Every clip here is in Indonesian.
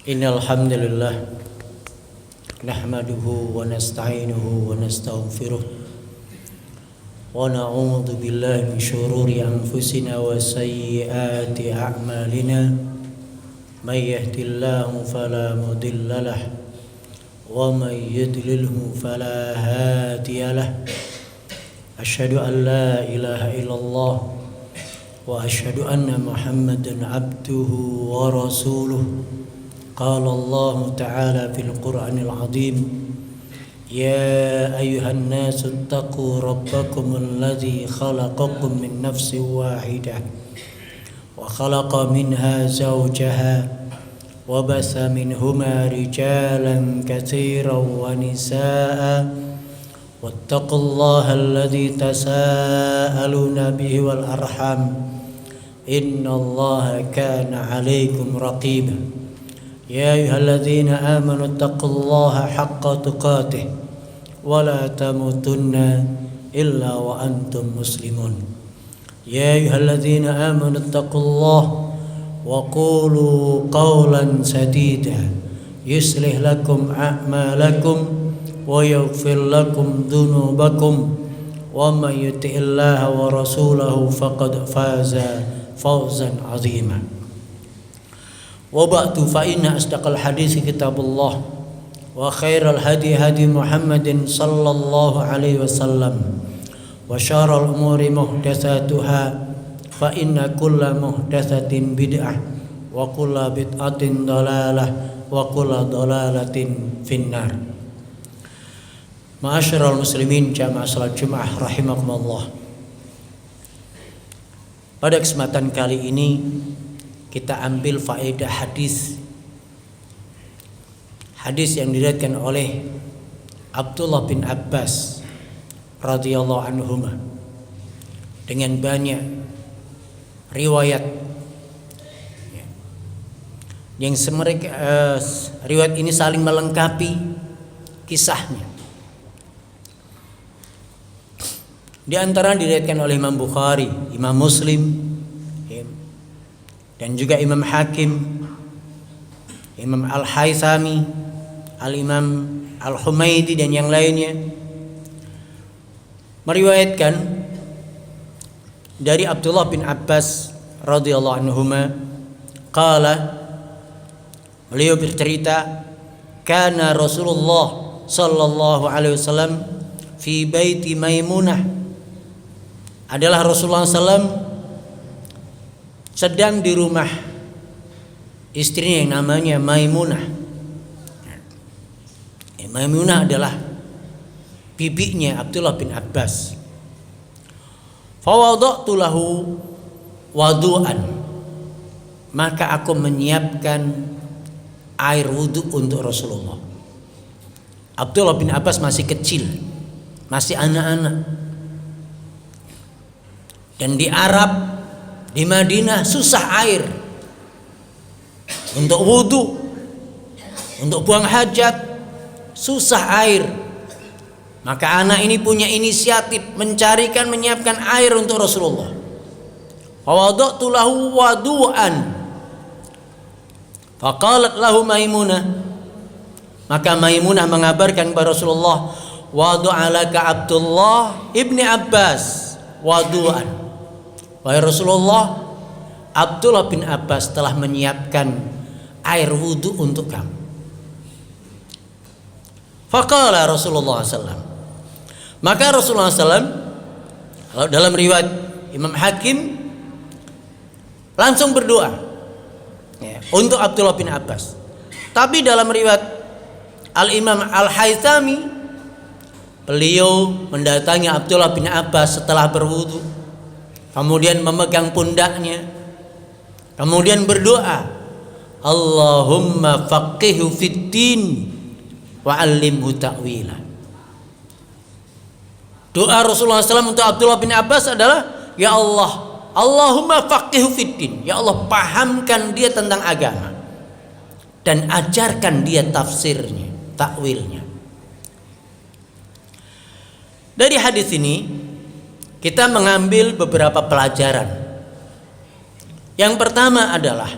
Innal hamdalillah nahmaduhu wa nasta'inuhu wa nastaghfiruh wa na'udzu billahi min shururi anfusina wa sayyiati a'malina may yahdihillahu fala mudilla lahu wa may yudlilhu fala hadiya lahu asyhadu an la ilaha illallah wa asyhadu anna muhammadan abduhu wa rasuluh. قال الله تعالى في القرآن العظيم يا أيها الناس اتقوا ربكم الذي خلقكم من نفس واحدة وخلق منها زوجها وبث منهما رجالا كثيرا ونساء واتقوا الله الذي تساءلون به والأرحام إن الله كان عليكم رقيبا يا أيها الذين آمنوا اتقوا الله حق تقاته ولا تموتن إلا وأنتم مسلمون يا أيها الذين آمنوا اتقوا الله وقولوا قولا سديدا يصلح لكم أعمالكم ويغفر لكم ذنوبكم ومن يطع الله ورسوله فقد فاز فوزا عظيما. Wa ba'du fa inna asdaqal hadits kitabullah wa khairal hadi hadi Muhammadin sallallahu alaihi wasallam wa syarrul umuri muhdatsatuha fa inna kulla muhdatsatin bid'ah wa kulla bid'atin dhalalah wa kulla dhalalatin finnar. Ma'asyiral muslimin jamaah salat Jumat rahimakumullah. Pada kesempatan kali ini kita ambil faedah hadis yang diriwayatkan oleh Abdullah bin Abbas radhiyallahu anhuma dengan banyak riwayat yang riwayat ini saling melengkapi kisahnya. Di antara diriwayatkan oleh Imam Bukhari, Imam Muslim, dan juga Imam Hakim, Imam Al-Haythami, Al-Imam Al-Humaidi dan yang lainnya meriwayatkan dari Abdullah bin Abbas radhiyallahu anhuma qala, beliau bercerita, kana Rasulullah sallallahu alaihi wasallam fi baiti Maimunah, adalah Rasulullah SAW sedang di rumah istrinya yang namanya Maimunah. Maimunah adalah bibinya Abdullah bin Abbas. Fawadatu lahu wadu'an, maka aku menyiapkan air wudhu untuk Rasulullah. Abdullah bin Abbas masih kecil, masih anak-anak. Dan di Arab, di Madinah susah air untuk wudhu, untuk buang hajat, susah air. Maka anak ini punya inisiatif menyiapkan air untuk Rasulullah. Fawadatu lahu wadu'an. Faqalat lahu Maimunah, maka Maimunah mengabarkan kepada Rasulullah, wadu'alaka Abdullah ibni Abbas wadu'an. Wahai Rasulullah, Abdullah bin Abbas telah menyiapkan air wudhu untuk kamu. Faqala Rasulullah SAW, maka Rasulullah SAW, kalau dalam riwayat Imam Hakim, langsung berdoa untuk Abdullah bin Abbas. Tapi dalam riwayat Al-Imam Al-Haythami, beliau mendatangi Abdullah bin Abbas setelah berwudu, kemudian memegang pundaknya, kemudian berdoa, Allahumma faqihhu fid-din wa'allimhu ta'wila. Doa Rasulullah SAW untuk Abdullah bin Abbas adalah, ya Allah, Allahumma faqihhu fid-din, ya Allah pahamkan dia tentang agama dan ajarkan dia tafsirnya, takwilnya. Dari hadis ini kita mengambil beberapa pelajaran. Yang pertama adalah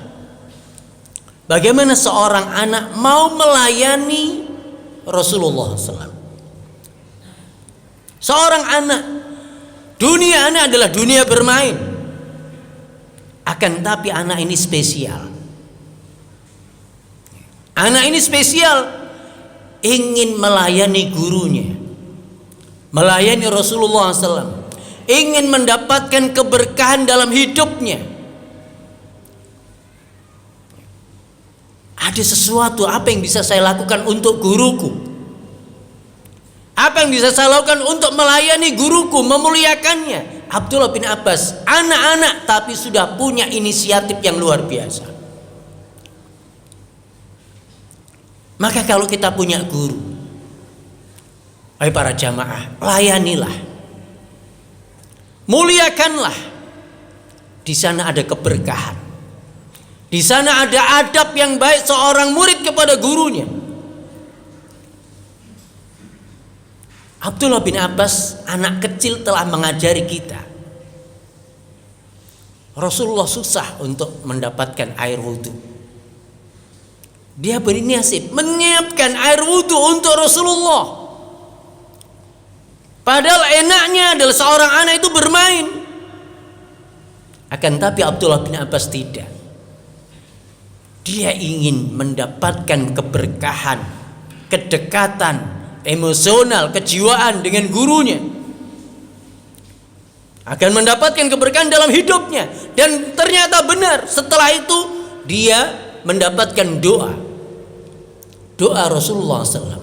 bagaimana seorang anak mau melayani Rasulullah SAW. Seorang anak, dunia anak adalah dunia bermain. Akan tapi anak ini spesial. Anak ini spesial, ingin melayani gurunya, melayani Rasulullah SAW, ingin mendapatkan keberkahan dalam hidupnya. Ada sesuatu, apa yang bisa saya lakukan untuk guruku? Apa yang bisa saya lakukan untuk melayani guruku, memuliakannya? Abdullah bin Abbas, anak-anak tapi sudah punya inisiatif yang luar biasa. Maka kalau kita punya guru, hai para jamaah, layanilah, muliakanlah. Di sana ada keberkahan, di sana ada adab yang baik seorang murid kepada gurunya. Abdullah bin Abbas, anak kecil, telah mengajari kita. Rasulullah susah untuk mendapatkan air wudhu. Dia berinisiatif menyiapkan air wudhu untuk Rasulullah. Padahal enaknya adalah seorang anak itu bermain. Akan tapi Abdullah bin Abbas tidak. Dia ingin mendapatkan keberkahan, kedekatan emosional, kejiwaan dengan gurunya, akan mendapatkan keberkahan dalam hidupnya. Dan ternyata benar, setelah itu dia mendapatkan doa Rasulullah SAW,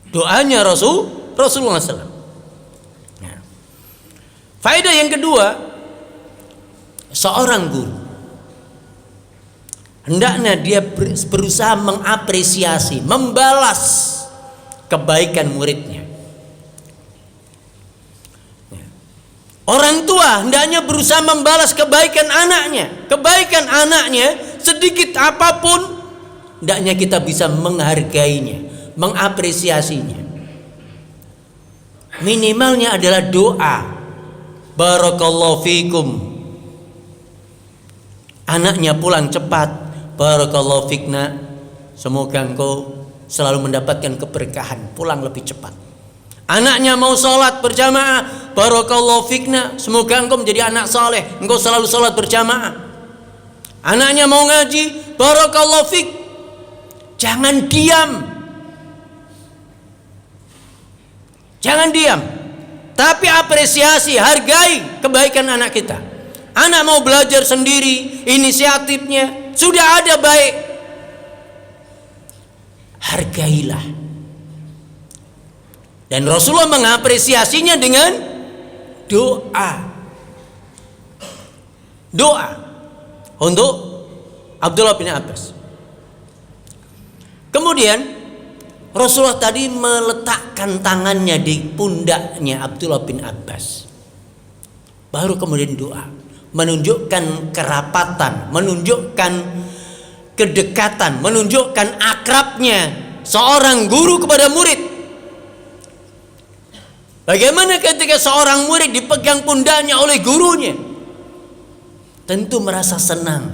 doanya Rasulullah SAW. Nah, faedah yang kedua, seorang guru hendaknya dia berusaha mengapresiasi, membalas kebaikan muridnya. Orang tua hendaknya berusaha membalas kebaikan anaknya, sedikit apapun, hendaknya kita bisa menghargainya, mengapresiasinya. Minimalnya adalah doa, barakallahu fikum. Anaknya pulang cepat, barakallahu fikna, semoga engkau selalu mendapatkan keberkahan, pulang lebih cepat. Anaknya mau sholat berjamaah, barakallahu fikna, semoga engkau menjadi anak saleh, engkau selalu sholat berjamaah. Anaknya mau ngaji, barakallahu fik, jangan diam, tapi apresiasi, hargai kebaikan anak kita. Anak mau belajar sendiri, inisiatifnya sudah ada, baik. Hargailah. Dan Rasulullah mengapresiasinya dengan doa. Doa untuk Abdullah bin Abbas. Kemudian Rasulullah tadi meletakkan tangannya di pundaknya Abdullah bin Abbas. Baru kemudian doa, menunjukkan kerapatan, menunjukkan kedekatan, menunjukkan akrabnya seorang guru kepada murid. Bagaimana ketika seorang murid dipegang pundaknya oleh gurunya? Tentu merasa senang.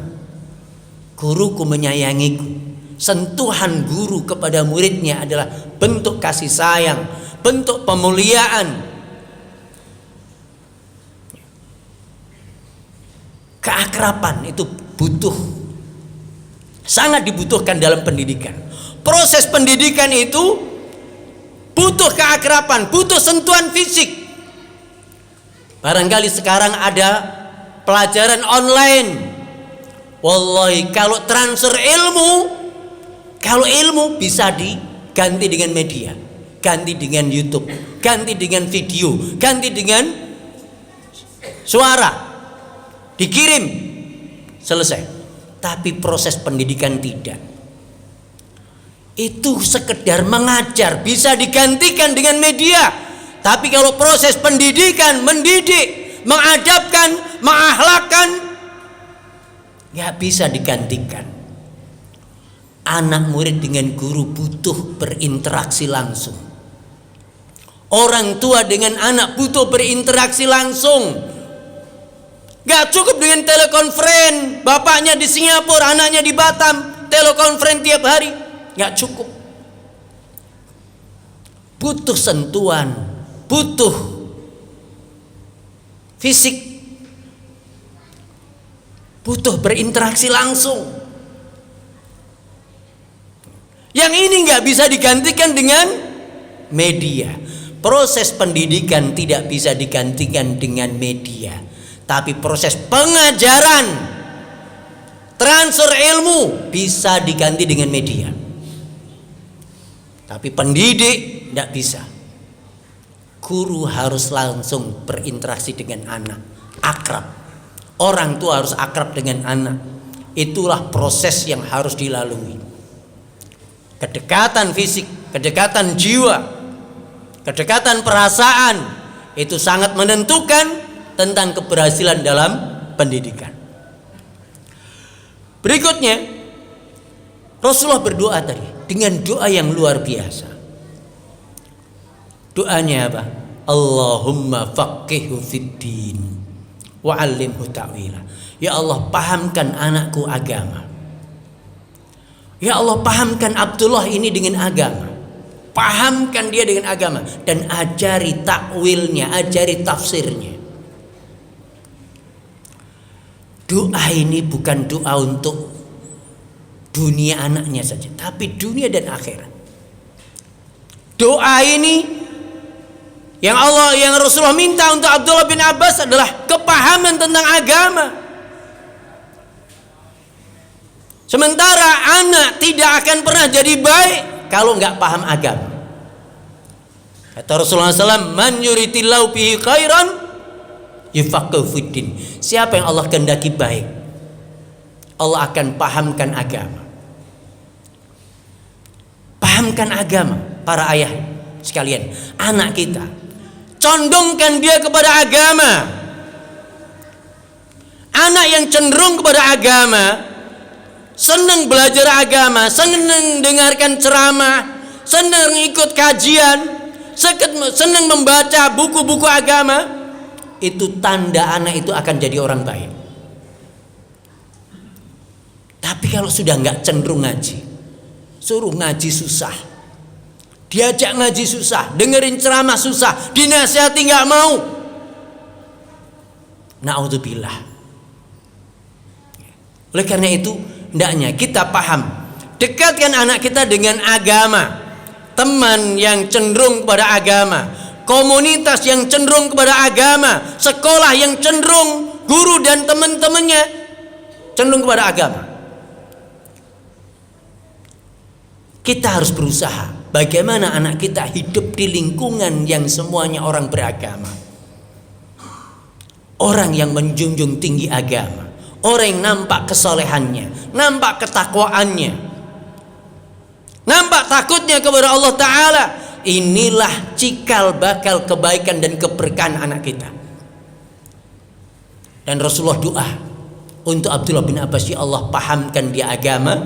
Guruku menyayangiku. Sentuhan guru kepada muridnya adalah bentuk kasih sayang, bentuk pemuliaan. Keakraban itu butuh, sangat dibutuhkan dalam pendidikan. Proses pendidikan itu butuh keakraban, butuh sentuhan fisik. Barangkali sekarang ada pelajaran online. Wallahi, kalau transfer ilmu, kalau ilmu bisa diganti dengan media, ganti dengan YouTube, ganti dengan video, ganti dengan suara, dikirim, selesai. Tapi proses pendidikan tidak. Itu sekedar mengajar, bisa digantikan dengan media. Tapi kalau proses pendidikan, mendidik, mengadabkan, mengahlakkan, nggak bisa digantikan. Anak murid dengan guru butuh berinteraksi langsung. Orang tua dengan anak butuh berinteraksi langsung. Gak cukup dengan telekonferensi. Bapaknya di Singapura, anaknya di Batam, telekonferensi tiap hari. Gak cukup. Butuh sentuhan, butuh fisik, butuh berinteraksi langsung. Yang ini gak bisa digantikan dengan media. Proses pendidikan tidak bisa digantikan dengan media. Tapi proses pengajaran, transfer ilmu bisa diganti dengan media. Tapi pendidik tidak bisa. Guru harus langsung berinteraksi dengan anak, akrab. Orang tua harus akrab dengan anak. Itulah proses yang harus dilalui. Kedekatan fisik, kedekatan jiwa, kedekatan perasaan, itu sangat menentukan tentang keberhasilan dalam pendidikan. Berikutnya, Rasulullah berdoa tadi dengan doa yang luar biasa. Doanya apa? Allahumma faqihhu fiddin wa 'allimhu ta'wila. Ya Allah, pahamkan anakku agama. Ya Allah, pahamkan Abdullah ini dengan agama. Pahamkan dia dengan agama dan ajari takwilnya, ajari tafsirnya. Doa ini bukan doa untuk dunia anaknya saja, tapi dunia dan akhirat. Doa ini yang Rasulullah minta untuk Abdullah bin Abbas adalah kepahaman tentang agama. Sementara anak tidak akan pernah jadi baik kalau nggak paham agama. Kata Rasulullah SAW, man yuridillahu bihi khairan yufaqihu fiddin. Siapa yang Allah kehendaki baik, Allah akan pahamkan agama. Pahamkan agama, para ayah sekalian, anak kita, condongkan dia kepada agama. Anak yang cenderung kepada agama, senang belajar agama, senang dengarkan ceramah, senang ikut kajian, senang membaca buku-buku agama, itu tanda anak itu akan jadi orang baik. Tapi kalau sudah nggak cenderung ngaji, suruh ngaji susah, diajak ngaji susah, dengerin ceramah susah, dinasihati nggak mau, na'udzubillah. Oleh karena itu, hendaknya kita paham, dekatkan anak kita dengan agama, teman yang cenderung kepada agama, komunitas yang cenderung kepada agama, sekolah yang cenderung, guru dan teman-temannya cenderung kepada agama. Kita harus berusaha bagaimana anak kita hidup di lingkungan yang semuanya orang beragama, orang yang menjunjung tinggi agama, orang yang nampak kesolehannya, nampak ketakwaannya, nampak takutnya kepada Allah Ta'ala. Inilah cikal bakal kebaikan dan keberkahan anak kita. Dan Rasulullah doa untuk Abdullah bin Abbas, ya Allah pahamkan dia agama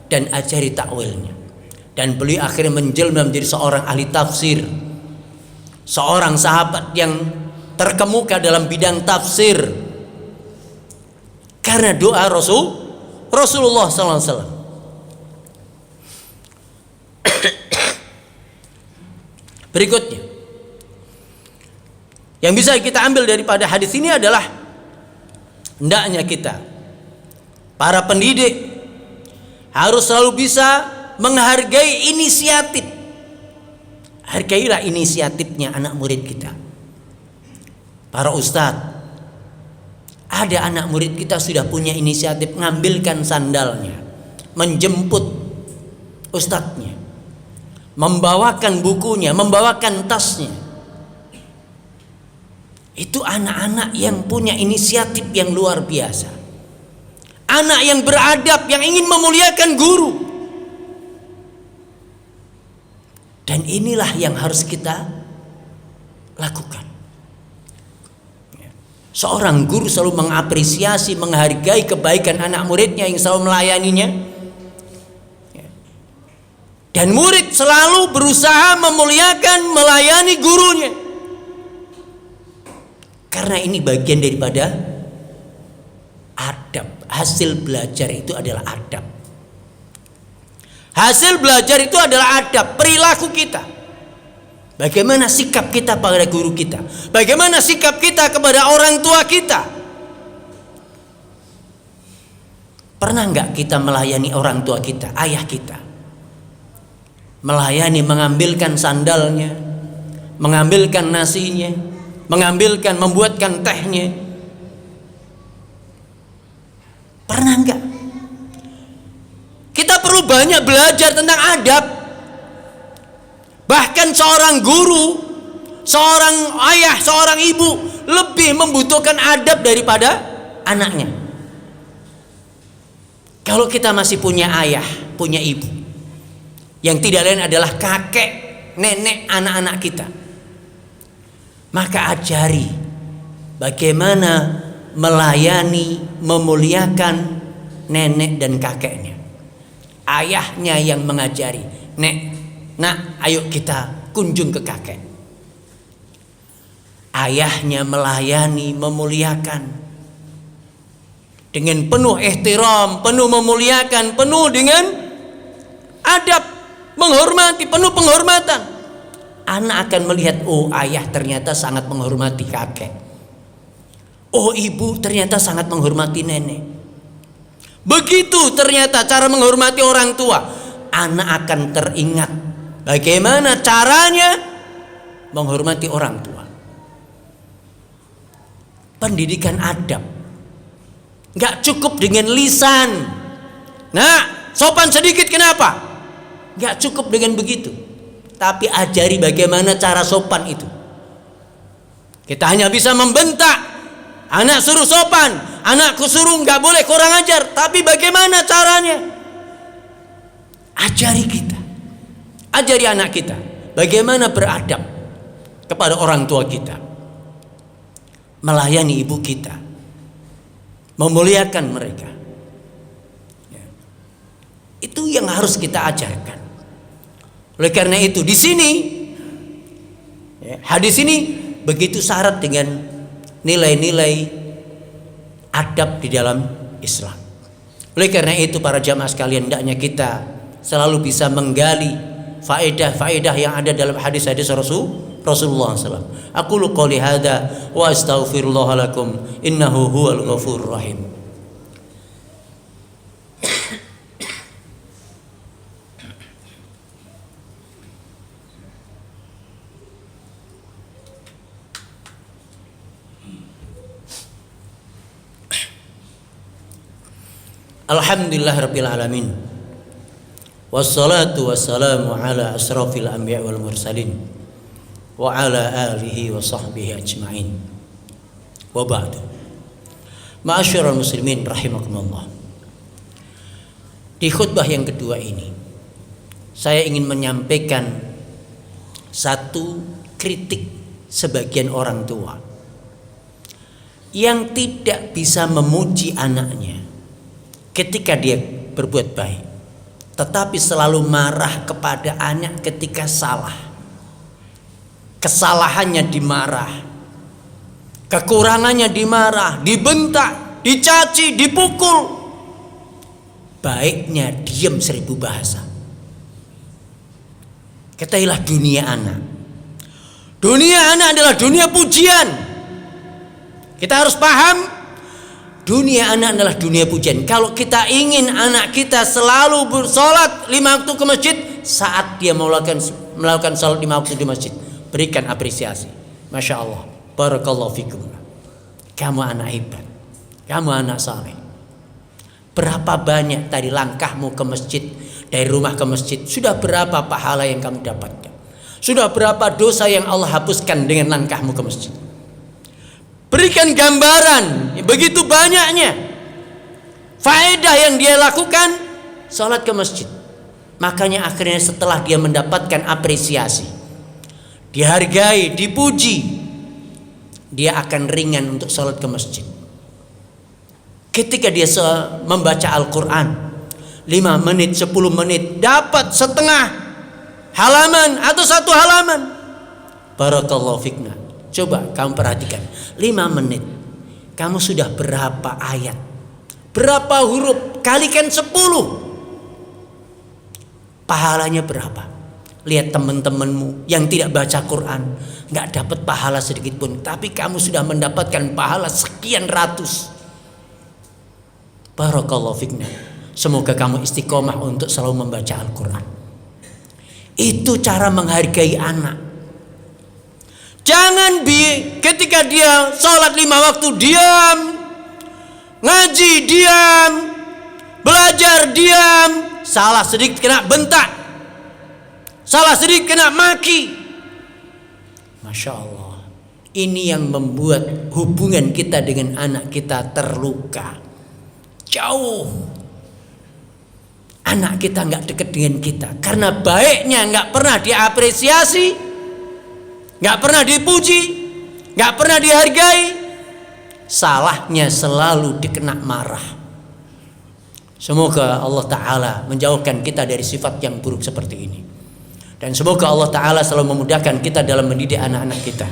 dan ajari takwilnya. Dan beliau akhirnya menjelma menjadi seorang ahli tafsir, seorang sahabat yang terkemuka dalam bidang tafsir karena doa Rasulullah SAW. Berikutnya yang bisa kita ambil daripada hadis ini adalah hendaknya kita para pendidik harus selalu bisa menghargai inisiatif. Hargailah inisiatifnya anak murid kita. Para ustadz, ada anak murid kita sudah punya inisiatif ngambilkan sandalnya, menjemput ustadznya, membawakan bukunya, membawakan tasnya. Itu anak-anak yang punya inisiatif yang luar biasa. Anak yang beradab, yang ingin memuliakan guru. Dan inilah yang harus kita lakukan. Seorang guru selalu mengapresiasi, menghargai kebaikan anak muridnya yang selalu melayaninya. Dan murid selalu berusaha memuliakan, melayani gurunya. Karena ini bagian daripada adab. Hasil belajar itu adalah adab. Hasil belajar itu adalah adab, perilaku kita. Bagaimana sikap kita pada guru kita? Bagaimana sikap kita kepada orang tua kita? Pernah nggak kita melayani orang tua kita, ayah kita? Melayani, mengambilkan sandalnya, mengambilkan nasinya, mengambilkan, membuatkan tehnya. Pernah nggak? Kita perlu banyak belajar tentang adab. Bahkan seorang guru, seorang ayah, seorang ibu lebih membutuhkan adab daripada anaknya. Kalau kita masih punya ayah, punya ibu, yang tidak lain adalah kakek, nenek, anak-anak kita, maka ajari bagaimana melayani, memuliakan nenek dan kakeknya. Ayahnya yang mengajari, nak, ayo kita kunjung ke kakek. Ayahnya melayani, memuliakan dengan penuh ihtiram, penuh memuliakan, penuh dengan adab, menghormati, penuh penghormatan. Anak akan melihat, oh ayah ternyata sangat menghormati kakek. Oh ibu ternyata sangat menghormati nenek. Begitu ternyata cara menghormati orang tua. Anak akan teringat bagaimana caranya menghormati orang tua. Pendidikan adab gak cukup dengan lisan. Nah, sopan sedikit kenapa? Gak cukup dengan begitu. Tapi ajari bagaimana cara sopan itu. Kita hanya bisa membentak. Anak suruh sopan, anakku suruh nggak boleh kurang ajar. Tapi bagaimana caranya? Ajari kita, ajari anak kita bagaimana beradab kepada orang tua kita, melayani ibu kita, memuliakan mereka. Itu yang harus kita ajarkan. Oleh karena itu di sini hadis ini begitu syarat dengan nilai-nilai adab di dalam Islam. Oleh karena itu para jamaah sekalian, hendaknya kita selalu bisa menggali faedah-faedah yang ada dalam hadis-hadis Rasulullah SAW. Aqulu qouli hadza wa astaghfirullah lakum innahu huwal ghafurur rahim. Alhamdulillahirabbil alamin. Wassalatu wassalamu ala asrafil anbiya wal mursalin wa ala alihi wa sahbihi ajma'in. Wa ba'du. Ma'asyiral muslimin rahimakumullah. Di khutbah yang kedua ini saya ingin menyampaikan satu kritik sebagian orang tua yang tidak bisa memuji anaknya ketika dia berbuat baik, tetapi selalu marah kepada anak ketika salah. Kesalahannya dimarah, kekurangannya dimarah, dibentak, dicaci, dipukul. Baiknya diam 1000 bahasa. Ketahuilah dunia anak. Dunia anak adalah dunia pujian. Kita harus paham, dunia anak adalah dunia pujian. Kalau kita ingin anak kita selalu bersolat 5 waktu ke masjid, saat dia melakukan salat 5 waktu di masjid, berikan apresiasi. Masya Allah, barakallahu fikum. Kamu anak hebat, kamu anak saleh. Berapa banyak tadi langkahmu ke masjid, dari rumah ke masjid, sudah berapa pahala yang kamu dapatkan? Sudah berapa dosa yang Allah hapuskan dengan langkahmu ke masjid? Berikan gambaran begitu banyaknya faedah yang dia lakukan salat ke masjid. Makanya akhirnya setelah dia mendapatkan apresiasi, dihargai, dipuji, dia akan ringan untuk salat ke masjid. Ketika dia membaca Al-Quran 5 menit, 10 menit, dapat setengah halaman atau 1 halaman, barakallahu fikna. Coba kamu perhatikan, 5 menit kamu sudah berapa ayat, berapa huruf, kalikan 10, pahalanya berapa? Lihat teman-temanmu yang tidak baca Quran, gak dapat pahala sedikit pun, tapi kamu sudah mendapatkan pahala sekian ratus. Barakallahu fikna. Semoga kamu istiqomah untuk selalu membaca Al-Quran. Itu cara menghargai anak. Jangan ketika dia sholat 5 waktu diam, ngaji diam, belajar diam, salah sedikit kena bentak, salah sedikit kena maki. Masya Allah, ini yang membuat hubungan kita dengan anak kita terluka. Jauh. Anak kita nggak dekat dengan kita karena baiknya nggak pernah diapresiasi, nggak pernah dipuji, nggak pernah dihargai. Salahnya selalu dikena marah. Semoga Allah Ta'ala menjauhkan kita dari sifat yang buruk seperti ini. Dan semoga Allah Ta'ala selalu memudahkan kita dalam mendidik anak-anak kita.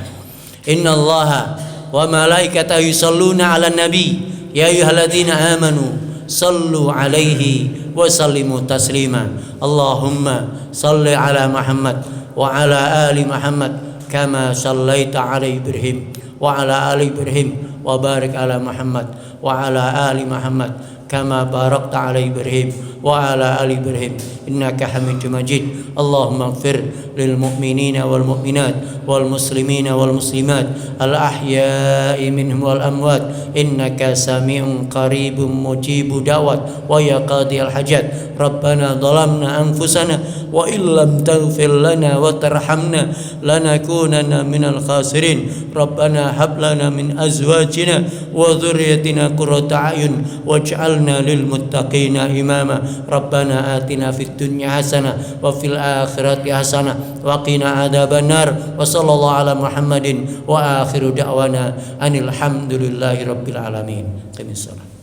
Innallaha wa malaikatahu yusholluna 'alan nabi ya ayyuhalladzina amanu sallu 'alaihi wa sallimu taslima. Allahumma salli 'ala Muhammad wa 'ala ali Muhammad kama sallaita 'ala Ibrahim wa 'ala ali Ibrahim wa barik 'ala Muhammad wa 'ala ali Muhammad kama barakta 'ala Ibrahim wa 'ala ali Ibrahim innaka Hamidum Majid. Allahumma ighfir lil mu'minina wal mu'minat wal muslimina wal muslimat al ahya'i minhum wal amwat innaka sami'un qaribun mujibu da'wat wa ya qadiyal hajat. Rabbana dhalamna anfusana wa illam taghfir lana wa tarhamna lanakunanna minal khasirin. Rabbana hab lana min azwajina wa dhurriyyatina qurrata a'yun waj'alna lil muttaqina imama. Rabbana atina fid dunya hasanah wa fil akhirati hasanah wa qina adzabannar. Wa sallallahu ala Muhammadin wa akhiru da'wana anil hamdulillahi rabbil alamin. Amin.